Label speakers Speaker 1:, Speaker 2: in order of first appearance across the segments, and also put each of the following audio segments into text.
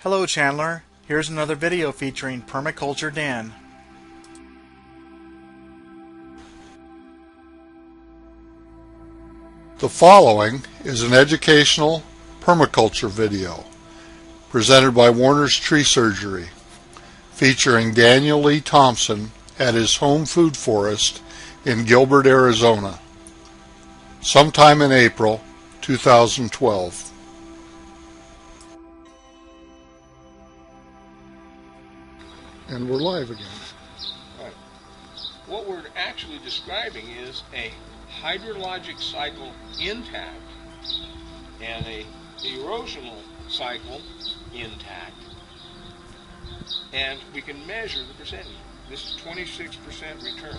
Speaker 1: Hello Chandler, here's another video featuring Permaculture Dan.
Speaker 2: The following is an educational permaculture video presented by Warner's Tree Surgery, featuring Daniel Thompson at his home food forest in Gilbert, Arizona, sometime in April 2012. And we're live again.
Speaker 3: Right. What we're actually describing is a hydrologic cycle intact and a erosional cycle intact. And we can measure the percentage. This is 26% return.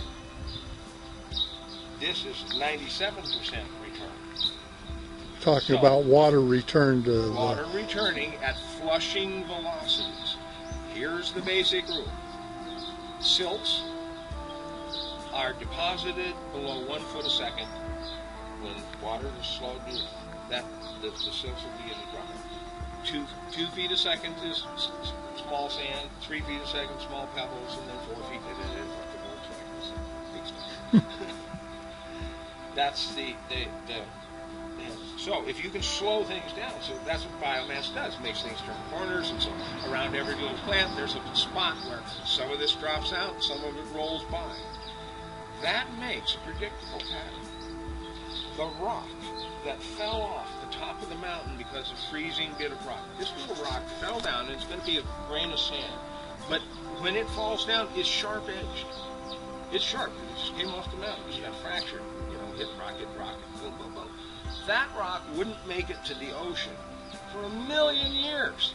Speaker 3: This is 97% return.
Speaker 2: Talking about water return to
Speaker 3: water returning at flushing velocities. Here's the basic rule. Silts are deposited below 1 foot a second when water is slowed down. The silts will begin to drop. 2 feet a second is small sand, 3 feet a second small pebbles, and then 4 feet That's the so if you can slow things down, so that's what biomass does, makes things turn corners, and so around every little plant there's a spot where some of this drops out, some of it rolls by. That makes a predictable pattern. The rock that fell off the top of the mountain because of freezing bit of rock. This little rock fell down, and it's going to be a grain of sand. But when it falls down, it's sharp-edged. It's sharp. It just came off the mountain. It got fractured. Hit rock, boom, boom, boom. That rock wouldn't make it to the ocean for 1,000,000 years.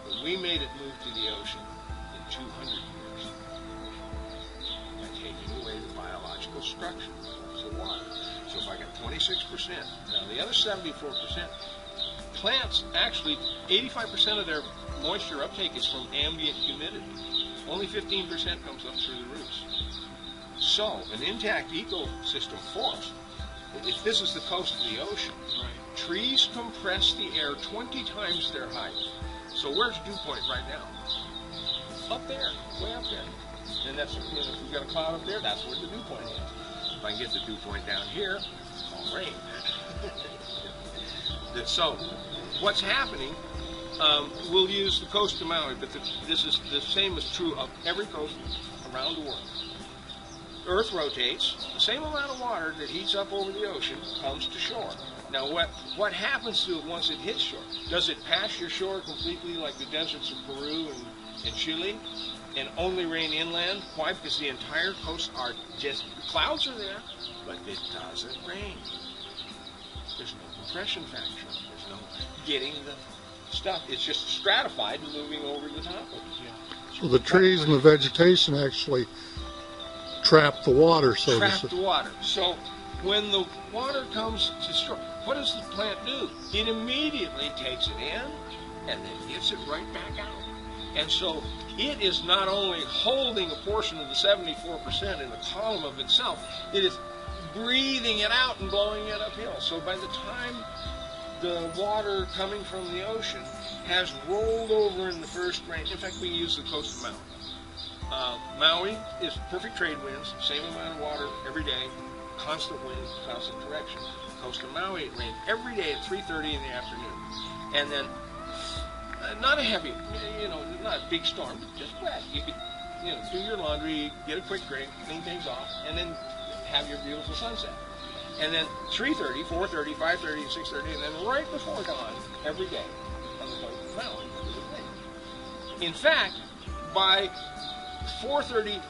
Speaker 3: But we made it move to the ocean in 200 years by taking away the biological structure of the water. So if I got 26%, now the other 74%, plants actually, 85% of their moisture uptake is from ambient humidity. Only 15% comes up through the roots. So, an intact ecosystem forest, if this is the coast of the ocean, trees compress the air 20 times their height. So where's dew point right now? Up there, way up there. And that's, if we've got a cloud up there, that's where the dew point is. If I can get the dew point down here, it's all rain. So, what's happening, we'll use the coast of Maui, but this is the same is true of every coast around the world. Earth rotates, the same amount of water that heats up over the ocean comes to shore. Now what happens to it once it hits shore? Does it pass your shore completely like the deserts of Peru and Chile and only rain inland? Why? Because the entire coast are just, the clouds are there, but it doesn't rain. There's no compression factor. There's no getting the stuff. It's just stratified and moving over the top of it.
Speaker 2: So the trees and the vegetation actually trap the water, so
Speaker 3: trap the water. So when the water comes to shore, what does the plant do? It immediately takes it in and then gets it right back out. And so it is not only holding a portion of the 74% in the column of itself, it is breathing it out and blowing it uphill. So by the time the water coming from the ocean has rolled over in the first rain, in fact we use the coast of Maui. Maui is perfect trade winds, same amount of water every day, constant wind, constant direction. Coast of Maui, it rained every day at 3:30 in the afternoon. And then, not a heavy, not a big storm, just wet. You could, do your laundry, get a quick drink, clean things off, and then have your beautiful sunset. And then 3:30, 4:30, 5:30, and 6:30, and then right before dawn, every day on the coast of Maui, it would rain. In fact, by 4:30,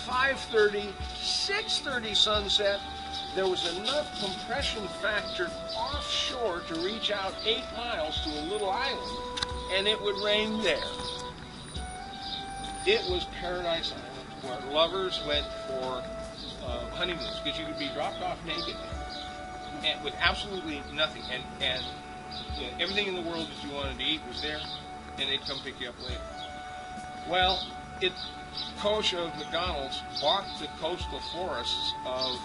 Speaker 3: 5:30, 6:30 sunset, there was enough compression factor offshore to reach out 8 miles to a little island, and it would rain there. It was Paradise Island, where lovers went for honeymoons, because you could be dropped off naked there, and with absolutely nothing, and everything in the world that you wanted to eat was there, and they'd come pick you up later. Well, Koch of McDonald's bought the coastal forests of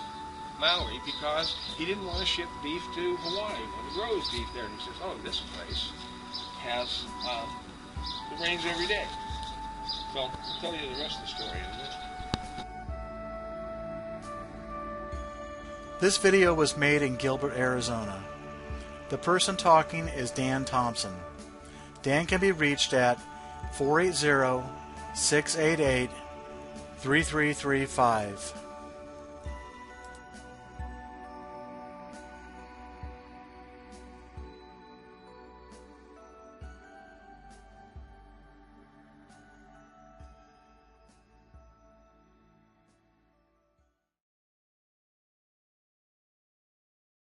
Speaker 3: Maui because he didn't want to ship beef to Hawaii. He grows beef there, and he says, oh, this place has it rains every day. So I'll tell you the rest of the story in a minute.
Speaker 1: This video was made in Gilbert, Arizona. The person talking is Dan Thompson. Dan can be reached at 480-688-3335.